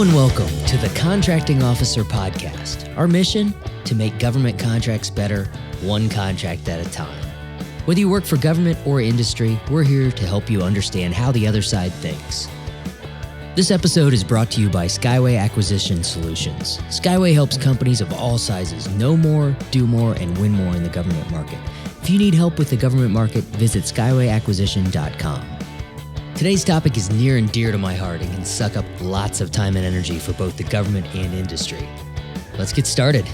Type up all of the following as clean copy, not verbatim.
and welcome to the Contracting Officer Podcast. Our mission, to make government contracts better, one contract at a time. Whether you work for government or industry, we're here to help you understand how the other side thinks. This episode is brought to you by Skyway Acquisition Solutions. Skyway helps companies of all sizes know more, do more, and win more in the government market. If you need help with the government market, visit skywayacquisition.com. Today's topic is near and dear to my heart and can suck up lots of time and energy for both the government and industry. Let's get started.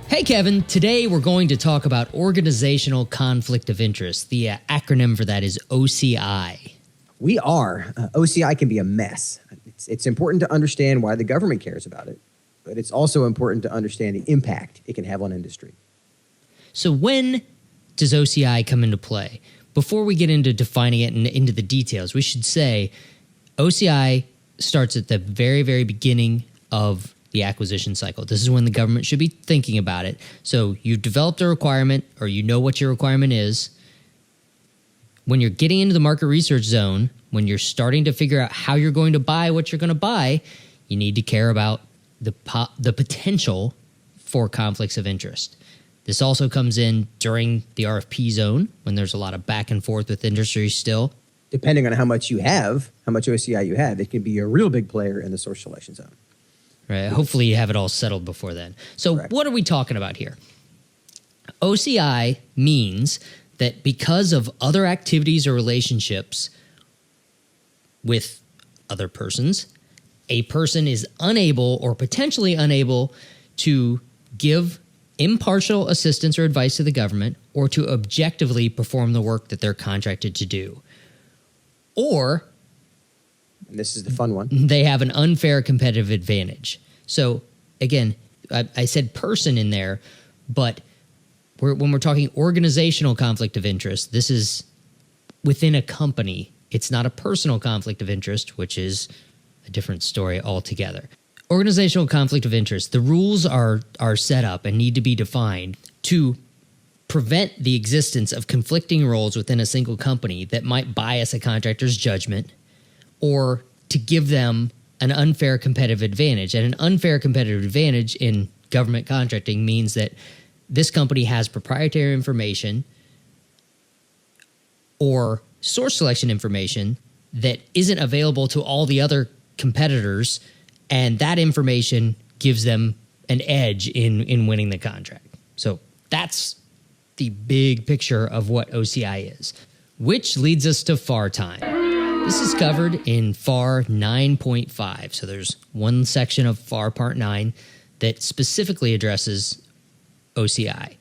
Hey, Kevin. Today we're going to talk about organizational conflict of interest. The acronym for that is OCI. We are. OCI can be a mess. It's important to understand why the government cares about it, but it's also important to understand the impact it can have on industry. So when does OCI come into play? Before we get into defining it and into the details, we should say OCI starts at the very, very beginning of the acquisition cycle. This is when the government should be thinking about it. So you've developed a requirement, or you know what your requirement is. When you're getting into the market research zone, when you're starting to figure out how you're going to buy what you're going to buy, you need to care about the potential for conflicts of interest. This also comes in during the RFP zone when there's a lot of back and forth with industry still. Depending on how much you have, how much OCI you have, it can be a real big player in the source selection zone. Right. Hopefully you have it all settled before then. So Correct. What are we talking about here? OCI means that because of other activities or relationships with other persons, a person is unable or potentially unable to give impartial assistance or advice to the government, or to objectively perform the work that they're contracted to do. Or, and this is the fun one, they have an unfair competitive advantage. So again, I said person in there, but when we're talking organizational conflict of interest, this is within a company. It's not a personal conflict of interest, which is a different story altogether. Organizational conflict of interest, the rules are set up and need to be defined to prevent the existence of conflicting roles within a single company that might bias a contractor's judgment, or to give them an unfair competitive advantage. And an unfair competitive advantage in government contracting means that this company has proprietary information or source selection information that isn't available to all the other competitors, and that information gives them an edge in winning the contract. So that's the big picture of what OCI is, which leads us to FAR time. This is covered in FAR 9.5. So there's one section of FAR Part 9 that specifically addresses OCI.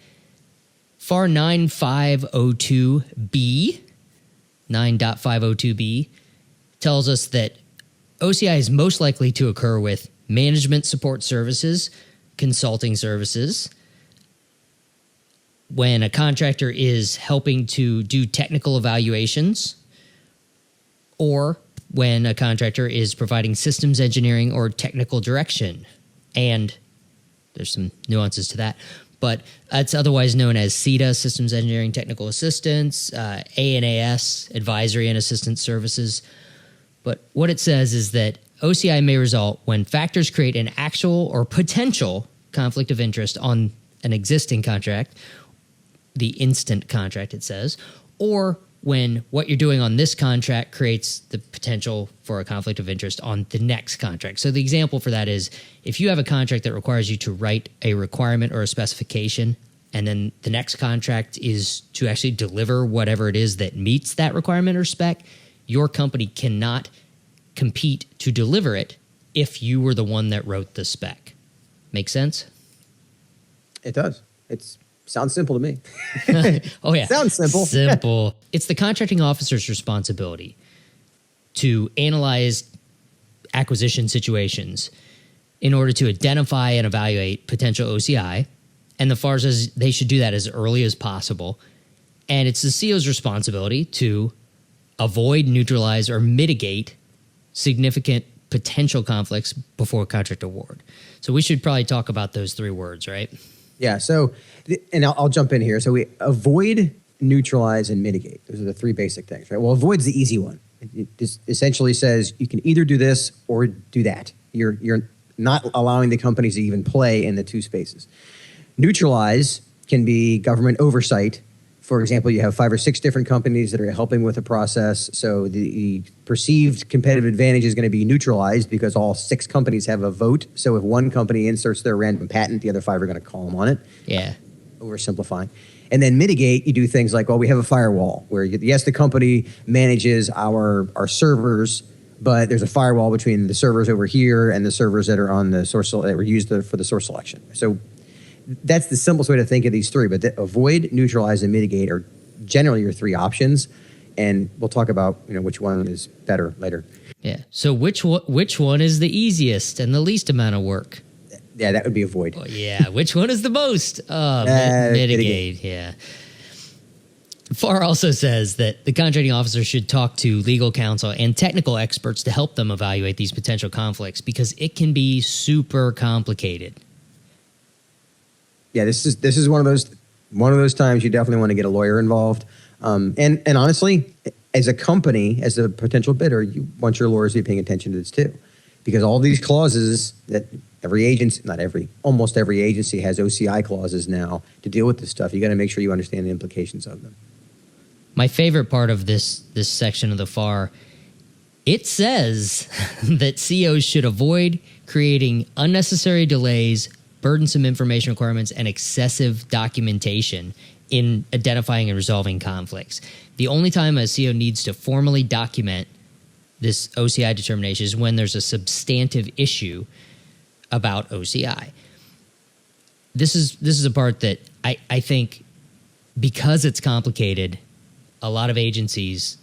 FAR 9.502B, 9.502B, tells us that OCI is most likely to occur with management support services, consulting services, when a contractor is helping to do technical evaluations, or when a contractor is providing systems engineering or technical direction. And there's some nuances to that, but it's otherwise known as SETA, Systems Engineering Technical Assistance, ANAS, Advisory and Assistance Services. But what it says is that OCI may result when factors create an actual or potential conflict of interest on an existing contract, the instant contract it says, or when what you're doing on this contract creates the potential for a conflict of interest on the next contract. So the example for that is if you have a contract that requires you to write a requirement or a specification, and then the next contract is to actually deliver whatever it is that meets that requirement or spec, your company cannot compete to deliver it if you were the one that wrote the spec. Make sense? It does. It sounds simple to me. Oh, yeah. Sounds simple. Simple. It's the contracting officer's responsibility to analyze acquisition situations in order to identify and evaluate potential OCI. And the FAR says they should do that as early as possible. And it's the CO's responsibility to avoid, neutralize, or mitigate significant potential conflicts before contract award. So we should probably talk about those three words, right? Yeah. So, and I'll jump in here. So we avoid, neutralize, and mitigate. Those are the three basic things, right? Well, avoid's the easy one. It just essentially says you can either do this or do that. You're not allowing the companies to even play in the two spaces. Neutralize can be government oversight. For example, you have 5 or 6 different companies that are helping with a process. So the perceived competitive advantage is going to be neutralized because all 6 companies have a vote. So if one company inserts their random patent, the other 5 are going to call them on it. Yeah. Oversimplifying. And then mitigate, you do things like, well, we have a firewall where, yes, the company manages our servers, but there's a firewall between the servers over here and the servers that are on the source that were used for the source selection. So that's the simplest way to think of these 3. But avoid, neutralize, and mitigate are generally your 3 options. And we'll talk about which one is better later. Yeah. So which one is the easiest and the least amount of work? Yeah, that would be avoid. Well, yeah. Which one is the most? Mitigate. Yeah. FAR also says that the contracting officer should talk to legal counsel and technical experts to help them evaluate these potential conflicts because it can be super complicated. Yeah, this is one of those times you definitely want to get a lawyer involved. And honestly, as a company, as a potential bidder, you want your lawyers to be paying attention to this too, because all these clauses that almost every agency has OCI clauses now to deal with this stuff. You got to make sure you understand the implications of them. My favorite part of this section of the FAR, it says that COs should avoid creating unnecessary delays, burdensome information requirements, and excessive documentation in identifying and resolving conflicts. The only time a CO needs to formally document this OCI determination is when there's a substantive issue about OCI. This is a part that I think, because it's complicated, a lot of agencies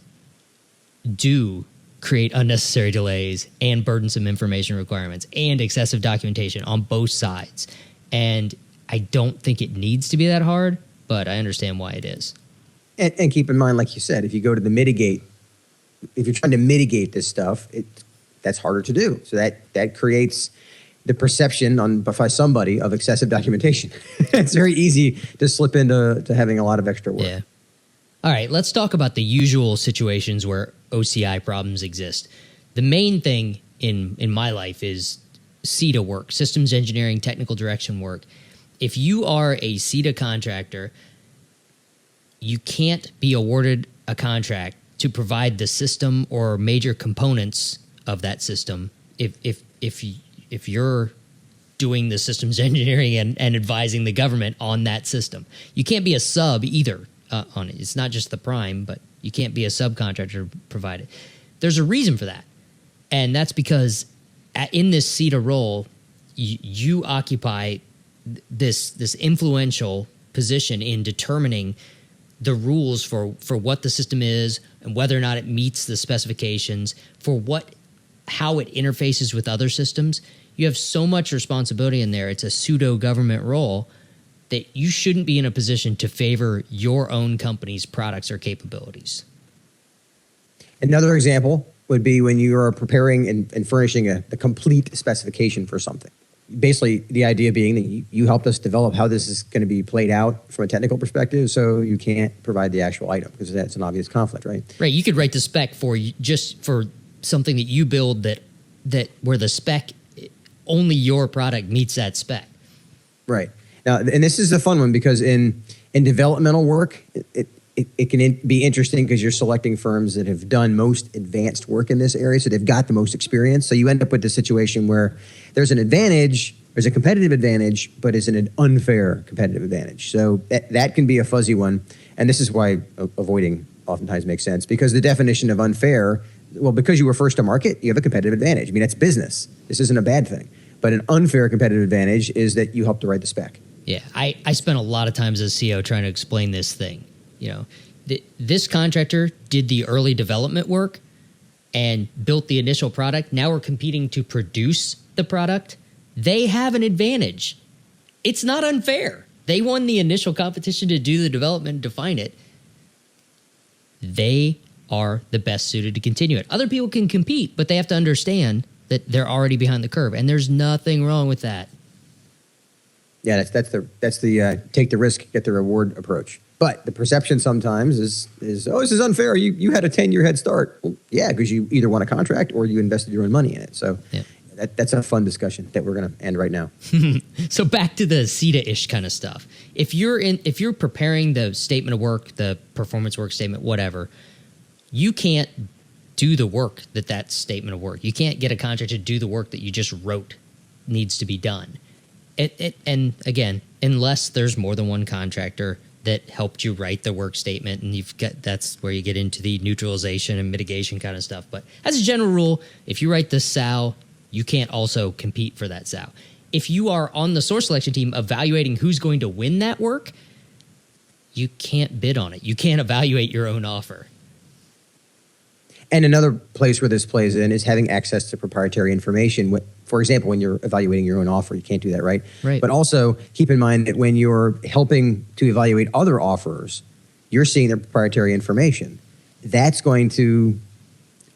do create unnecessary delays and burdensome information requirements and excessive documentation on both sides. And I don't think it needs to be that hard, but I understand why it is. And keep in mind, like you said, if you go to the mitigate, if you're trying to mitigate this stuff, that's harder to do. So that creates the perception by somebody of excessive documentation. It's very easy to slip into having a lot of extra work. Yeah. All right, let's talk about the usual situations where OCI problems exist. The main thing in my life is CETA work, systems engineering, technical direction work. If you are a CETA contractor, you can't be awarded a contract to provide the system or major components of that system if you're doing the systems engineering and advising the government on that system. You can't be a sub either on it. It's not just the prime, but you can't be a subcontractor to provide it. There's a reason for that, and that's because in this CETA role, you occupy this influential position in determining the rules for what the system is and whether or not it meets the specifications, for how it interfaces with other systems. You have so much responsibility in there. It's a pseudo-government role that you shouldn't be in a position to favor your own company's products or capabilities. Another example would be when you are preparing and furnishing a complete specification for something. Basically, the idea being that you helped us develop how this is going to be played out from a technical perspective, so you can't provide the actual item because that's an obvious conflict, right? Right. You could write the spec for something that you build that where the spec, only your product meets that spec. Right. Now, and this is a fun one because in developmental work, it can be interesting because you're selecting firms that have done most advanced work in this area, so they've got the most experience. So you end up with the situation where there's an advantage, there's a competitive advantage, but it's an unfair competitive advantage. So that can be a fuzzy one, and this is why avoiding oftentimes makes sense, because the definition of unfair, well, because you were first to market, you have a competitive advantage. I mean, that's business. This isn't a bad thing. But an unfair competitive advantage is that you helped to write the spec. Yeah, I spent a lot of times as CEO trying to explain this thing. This contractor did the early development work and built the initial product. Now we're competing to produce the product. They have an advantage. It's not unfair. They won the initial competition to do the development and define it. They are the best suited to continue it. Other people can compete, but they have to understand that they're already behind the curve, and there's nothing wrong with that. Yeah, that's the take the risk, get the reward approach. But the perception sometimes is oh, this is unfair. You had a 10-year head start. Well, yeah, because you either won a contract or you invested your own money in it. So that's a fun discussion that we're going to end right now. So back to the CETA-ish kind of stuff. If you're preparing the statement of work, the performance work statement, whatever, you can't do the work that statement of work. You can't get a contractor to do the work that you just wrote needs to be done. And again, unless there's more than one contractor that helped you write the work statement, and that's where you get into the neutralization and mitigation kind of stuff. But as a general rule, if you write the SAL, you can't also compete for that SAL. If you are on the source selection team evaluating who's going to win that work, you can't bid on it. You can't evaluate your own offer. And another place where this plays in is having access to proprietary information. For example, when you're evaluating your own offer, you can't do that, right? Right. But also keep in mind that when you're helping to evaluate other offers, you're seeing their proprietary information. That's going to,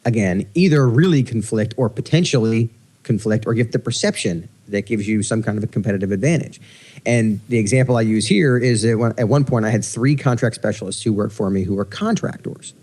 again, either really conflict or potentially conflict or give the perception that gives you some kind of a competitive advantage. And the example I use here is that at one point I had 3 contract specialists who worked for me who were contractors.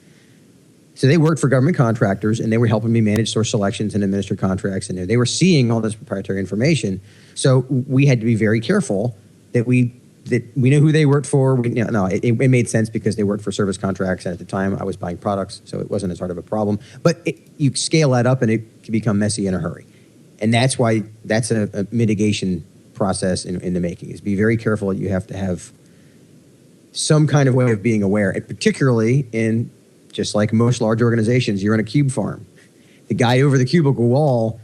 So they worked for government contractors, and they were helping me manage source selections and administer contracts, and they were seeing all this proprietary information. So we had to be very careful that we knew who they worked for. It made sense because they worked for service contracts, and at the time I was buying products, so it wasn't as hard of a problem. But you scale that up, and it can become messy in a hurry. And that's why that's a mitigation process in the making, is be very careful. You have to have some kind of way of being aware, and particularly in, just like most large organizations, you're in a cube farm. The guy over the cubicle wall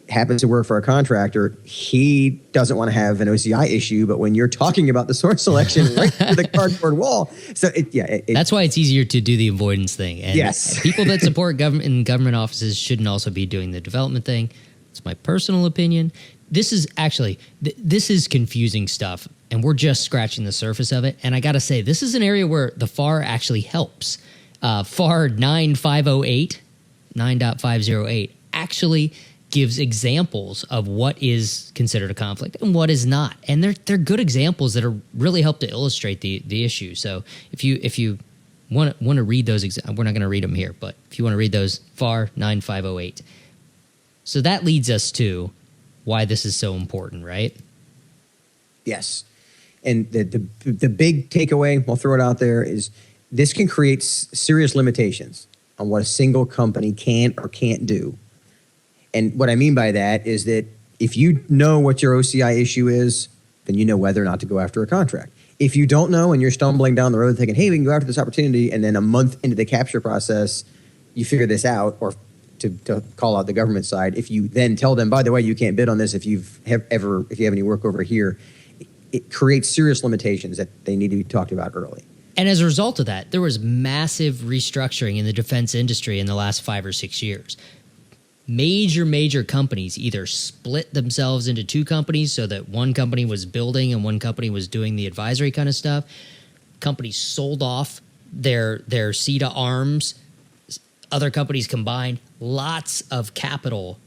happens to work for a contractor. He doesn't want to have an OCI issue, but when you're talking about the source selection right through the cardboard wall, that's why it's easier to do the avoidance thing. And yes, people that support government in government offices shouldn't also be doing the development thing. It's my personal opinion. This is actually this is confusing stuff, and we're just scratching the surface of it. And I got to say, this is an area where the FAR actually helps. FAR 9.508 actually gives examples of what is considered a conflict and what is not, and they're good examples that are really help to illustrate the issue. So if you want to read those, we're not going to read them here, but if you want to read those, FAR 9.508. So that leads us to why this is so important, right? Yes, and the big takeaway, I'll throw it out there, is this can create serious limitations on what a single company can or can't do. And what I mean by that is that if you know what your OCI issue is, then you know whether or not to go after a contract. If you don't know and you're stumbling down the road thinking, hey, we can go after this opportunity, and then a month into the capture process, you figure this out, or to call out the government side, if you then tell them, by the way, you can't bid on this if you have any work over here, it creates serious limitations that they need to be talked about early. And as a result of that, there was massive restructuring in the defense industry in the last 5 or 6 years. Major companies either split themselves into 2 companies so that one company was building and one company was doing the advisory kind of stuff. Companies sold off their CETA arms. Other companies combined. Lots of capital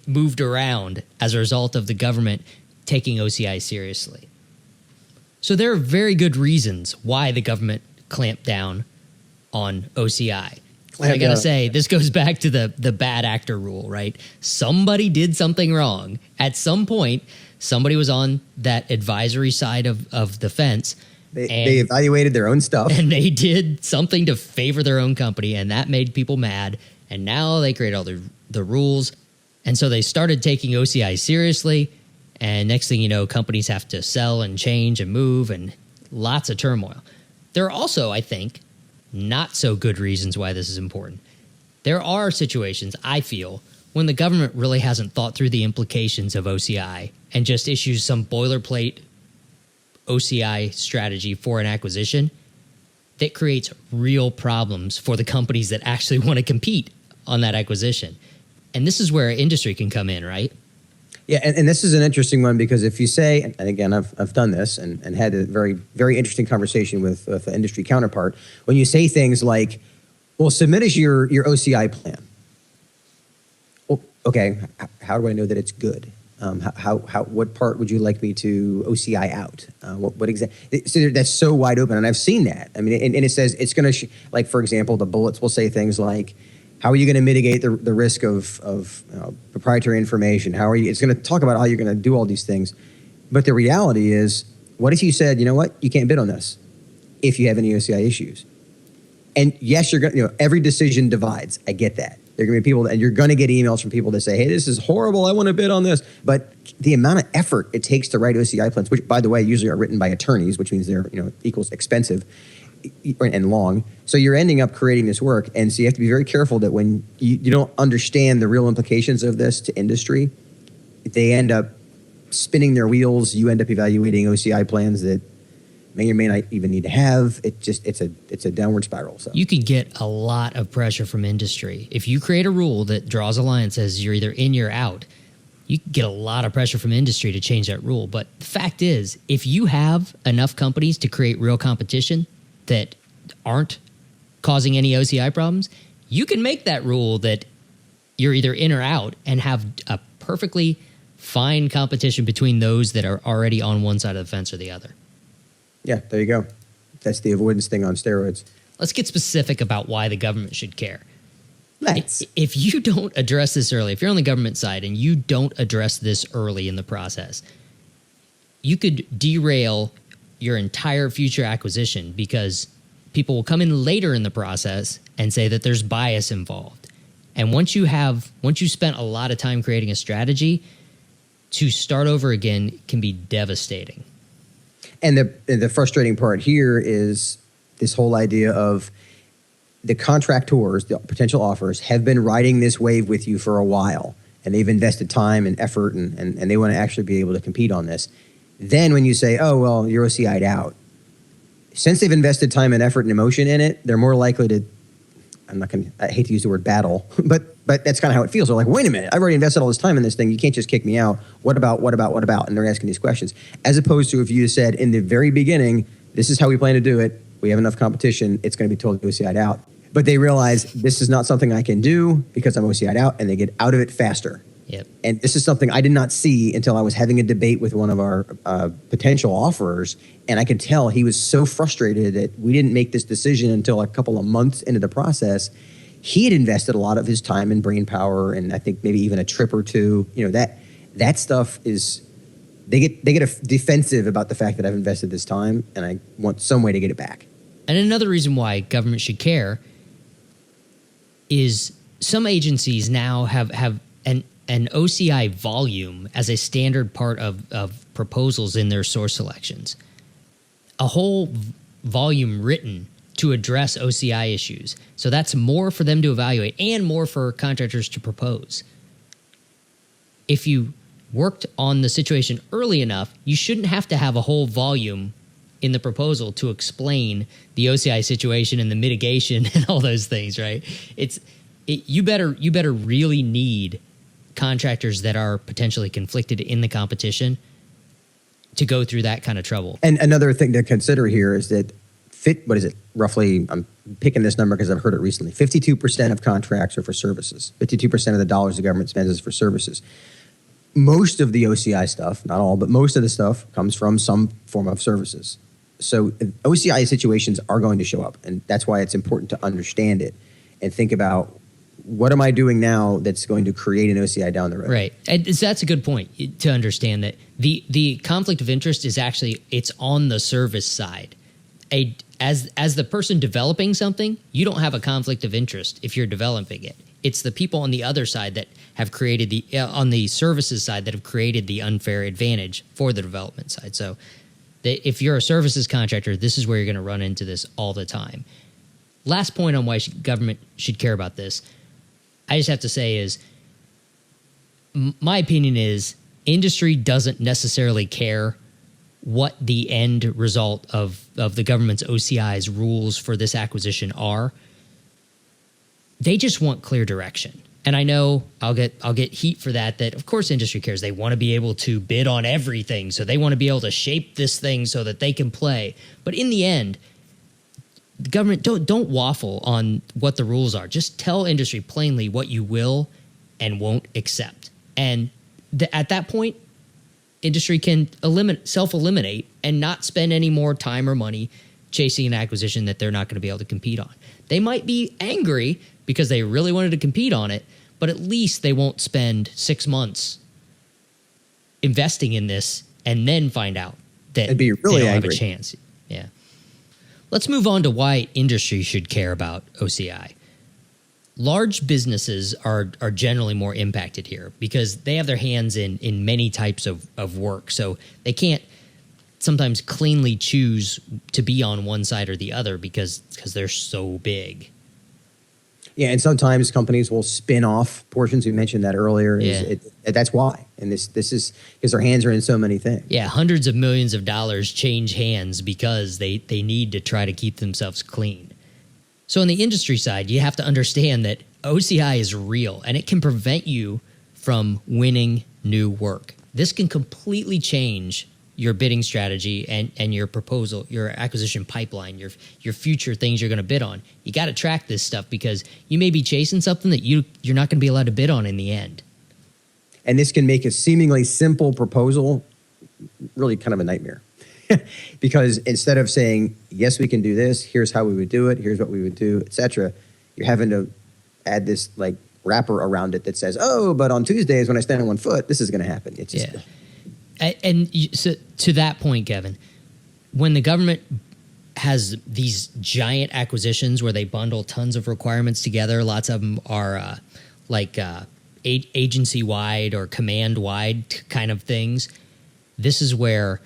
moved around as a result of the government taking OCI seriously. So there are very good reasons why the government clamped down on OCI. I got to say, this goes back to the bad actor rule, right? Somebody did something wrong. At some point, somebody was on that advisory side of the fence. They evaluated their own stuff. And they did something to favor their own company, and that made people mad. And now they create all the rules. And so they started taking OCI seriously. And next thing you know, companies have to sell and change and move, and lots of turmoil. There are also, I think, not so good reasons why this is important. There are situations, I feel, when the government really hasn't thought through the implications of OCI and just issues some boilerplate OCI strategy for an acquisition that creates real problems for the companies that actually want to compete on that acquisition. And this is where industry can come in, right? Yeah, and this is an interesting one, because if you say, and again, I've done this and had a very, very interesting conversation with an industry counterpart, when you say things like, well, submit us your OCI plan. Well, okay, how do I know that it's good? What part would you like me to OCI out? What exactly? So that's so wide open, and I've seen that. I mean, and it says it's going to, like, for example, the bullets will say things like, how are you going to mitigate the risk of proprietary information? It's going to talk about how you're going to do all these things. But the reality is, what if you said, you know what, you can't bid on this if you have any OCI issues? And yes, you're going to, every decision divides. I get that. There are going to be people, and you're going to get emails from people that say, hey, this is horrible, I want to bid on this. But the amount of effort it takes to write OCI plans, which, by the way, usually are written by attorneys, which means they're, equals expensive and long. So you're ending up creating this work. And so you have to be very careful that when you don't understand the real implications of this to industry, they end up spinning their wheels. You end up evaluating OCI plans that may or may not even need to have. It's a downward spiral. So you could get a lot of pressure from industry. If you create a rule that draws a line and says you're either in, you're out, you can get a lot of pressure from industry to change that rule. But the fact is, if you have enough companies to create real competition that aren't causing any OCI problems, you can make that rule that you're either in or out and have a perfectly fine competition between those that are already on one side of the fence or the other. Yeah, there you go. That's the avoidance thing on steroids. Let's get specific about why the government should care. Let's. If you don't address this early, if you're on the government side and you don't address this early in the process, you could derail your entire future acquisition because people will come in later in the process and say that there's bias involved. And once you spent a lot of time creating a strategy, to start over again can be devastating. And the frustrating part here is this whole idea of the contractors, the potential offers, have been riding this wave with you for a while, and they've invested time and effort, and they want to actually be able to compete on this. Then when you say, oh, well, you're OCI'd out, since they've invested time and effort and emotion in it, they're more likely to, I hate to use the word battle, but that's kind of how it feels. They're like, wait a minute, I've already invested all this time in this thing. You can't just kick me out. What about? And they're asking these questions. As opposed to if you said in the very beginning, this is how we plan to do it. We have enough competition. It's going to be totally OCI'd out. But they realize this is not something I can do because I'm OCI'd out, and they get out of it faster. Yep. And this is something I did not see until I was having a debate with one of our potential offerers, and I could tell he was so frustrated that we didn't make this decision until a couple of months into the process. He had invested a lot of his time and brain power, and I think maybe even a trip or two. That stuff is, they get defensive about the fact that I've invested this time, and I want some way to get it back. And another reason why government should care is some agencies now have an OCI volume as a standard part of proposals in their source selections. A whole volume written to address OCI issues. So that's more for them to evaluate and more for contractors to propose. If you worked on the situation early enough, you shouldn't have to have a whole volume in the proposal to explain the OCI situation and the mitigation and all those things, right? You better really need contractors that are potentially conflicted in the competition to go through that kind of trouble. And another thing to consider here is that roughly, I'm picking this number because I've heard it recently, 52% of contracts are for services. 52% of the dollars the government spends is for services. Most of the OCI stuff, not all, but most of the stuff comes from some form of services. So OCI situations are going to show up, and that's why it's important to understand it and think about, what am I doing now that's going to create an OCI down the road? Right. And that's a good point to understand that the conflict of interest is actually, it's on the service side. As the person developing something, you don't have a conflict of interest if you're developing it. It's the people on the other side that have created on the services side that have created the unfair advantage for the development side. So if you're a services contractor, this is where you're going to run into this all the time. Last point on why government should care about this, I just have to say is, my opinion is industry doesn't necessarily care what the end result of the government's OCI's rules for this acquisition are. They just want clear direction. And I know I'll get heat for that of course industry cares. They want to be able to bid on everything. So they want to be able to shape this thing so that they can play. But in the end, the government don't waffle on what the rules are. Just tell industry plainly what you will and won't accept. And at that point, industry can self-eliminate and not spend any more time or money chasing an acquisition that they're not going to be able to compete on. They might be angry because they really wanted to compete on it, but at least they won't spend 6 months investing in this and then find out that I'd be really they don't angry. have a chance. Yeah. Let's move on to why industry should care about OCI. Large businesses are generally more impacted here because they have their hands in many types of work. So they can't sometimes cleanly choose to be on one side or the other because they're so big. Yeah, and sometimes companies will spin off portions. We mentioned that earlier. Yeah. That's why. And this is because their hands are in so many things. Yeah, hundreds of millions of dollars change hands because they need to try to keep themselves clean. So on the industry side, you have to understand that OCI is real and it can prevent you from winning new work. This can completely change your bidding strategy and your proposal, your acquisition pipeline, your future things you're going to bid on. You got to track this stuff because you may be chasing something that you're not going to be allowed to bid on in the end. And this can make a seemingly simple proposal really kind of a nightmare. Because instead of saying, yes, we can do this, here's how we would do it, here's what we would do, etc., you're having to add this like wrapper around it that says, oh, but on Tuesdays when I stand on one foot, this is going to happen. It's just, So to that point, Kevin, when the government has these giant acquisitions where they bundle tons of requirements together, lots of them are agency-wide or command-wide kind of things, this is where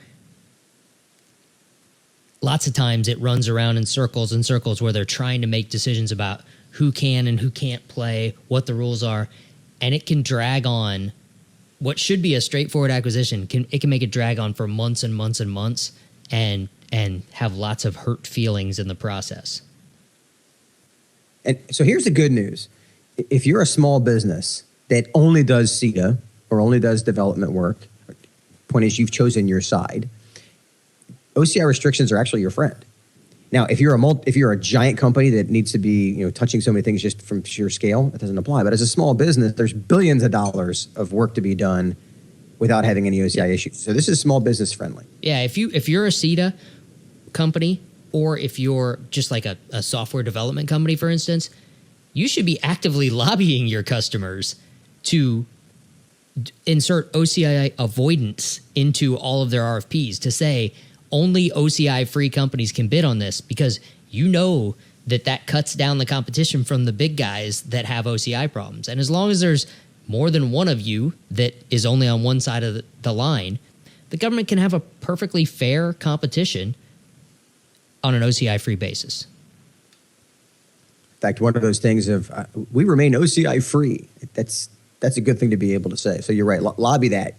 lots of times it runs around in circles and circles where they're trying to make decisions about who can and who can't play, what the rules are, and it can drag on. What should be a straightforward acquisition can make it drag on for months and months and months and have lots of hurt feelings in the process. And so here's the good news. If you're a small business that only does CETA or only does development work, point is you've chosen your side, OCI restrictions are actually your friend. Now, if you're a giant company that needs to be touching so many things just from sheer scale, it doesn't apply. But as a small business, there's billions of dollars of work to be done without having any OCI issues. So this is small business friendly. Yeah, if you're a CETA company or if you're just like a software development company, for instance, you should be actively lobbying your customers to insert OCI avoidance into all of their RFPs to say only OCI-free companies can bid on this because that cuts down the competition from the big guys that have OCI problems. And as long as there's more than one of you that is only on one side of the line, the government can have a perfectly fair competition on an OCI-free basis. In fact, one of those things of we remain OCI-free. That's a good thing to be able to say. So you're right. Lobby that.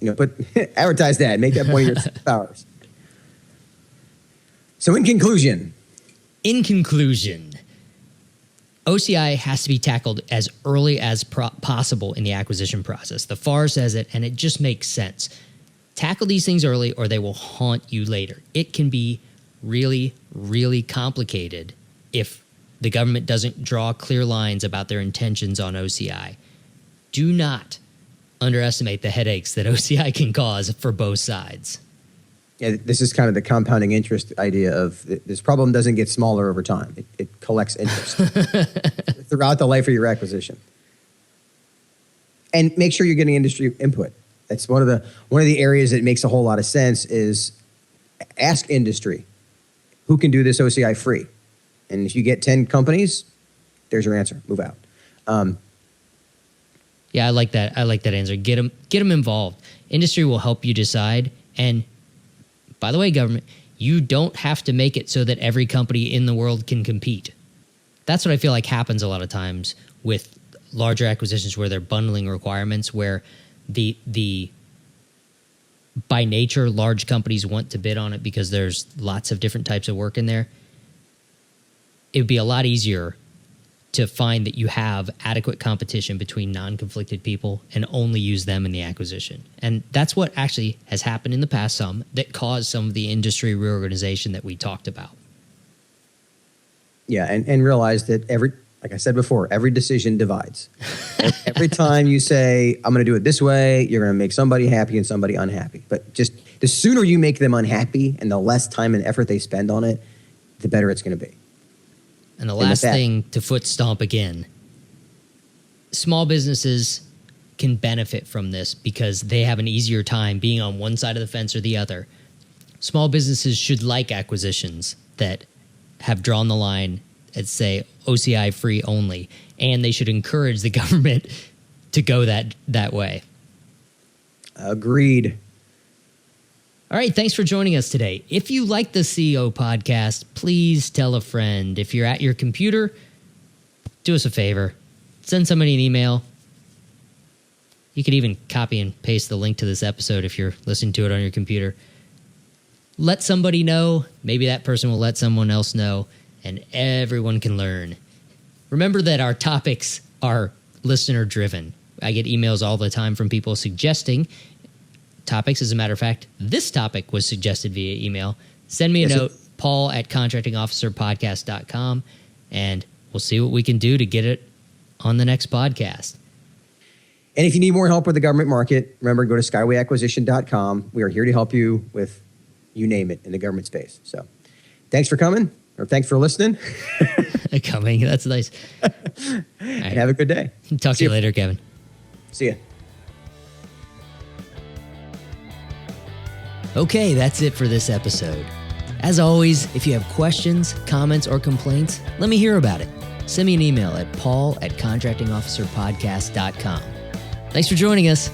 Advertise that. Make that one of your powers. So in conclusion, OCI has to be tackled as early as possible in the acquisition process. The FAR says it, and it just makes sense. Tackle these things early or they will haunt you later. It can be really, really complicated if the government doesn't draw clear lines about their intentions on OCI. Do not underestimate the headaches that OCI can cause for both sides. Yeah, this is kind of the compounding interest idea of this problem doesn't get smaller over time. It collects interest throughout the life of your acquisition. And make sure you're getting industry input. That's one of the areas that makes a whole lot of sense is ask industry who can do this OCI free. And if you get 10 companies, there's your answer. Move out. Yeah, I like that. I like that answer. Get them involved. Industry will help you decide. And by the way, government, you don't have to make it so that every company in the world can compete. That's what I feel like happens a lot of times with larger acquisitions where they're bundling requirements, where the by nature large companies want to bid on it because there's lots of different types of work in there. It would be a lot easier to find that you have adequate competition between non-conflicted people and only use them in the acquisition. And that's what actually has happened in the past that caused some of the industry reorganization that we talked about. Yeah, and realize that Like I said before, every decision divides. Every time you say, I'm going to do it this way, you're going to make somebody happy and somebody unhappy. But just the sooner you make them unhappy and the less time and effort they spend on it, the better it's going to be. And the last thing to foot stomp again, small businesses can benefit from this because they have an easier time being on one side of the fence or the other. Small businesses should like acquisitions that have drawn the line at, say, OCI free only, and they should encourage the government to go that way. Agreed. All right, thanks for joining us today. If you like the CEO podcast, please tell a friend. If you're at your computer, do us a favor. Send somebody an email. You could even copy and paste the link to this episode if you're listening to it on your computer. Let somebody know. Maybe that person will let someone else know, and everyone can learn. Remember that our topics are listener-driven. I get emails all the time from people suggesting topics. As a matter of fact, this topic was suggested via email. Send me a note, paul@contractingofficerpodcast.com, and we'll see what we can do to get it on the next podcast. And if you need more help with the government market, remember, go to skywayacquisition.com. We are here to help you with, you name it, in the government space. So thanks for coming, or thanks for listening. Coming, that's nice. And have a good day. Talk to you later, Kevin. See ya. Okay, that's it for this episode. As always, if you have questions, comments, or complaints, let me hear about it. Send me an email at paul@contractingofficerpodcast.com. Thanks for joining us.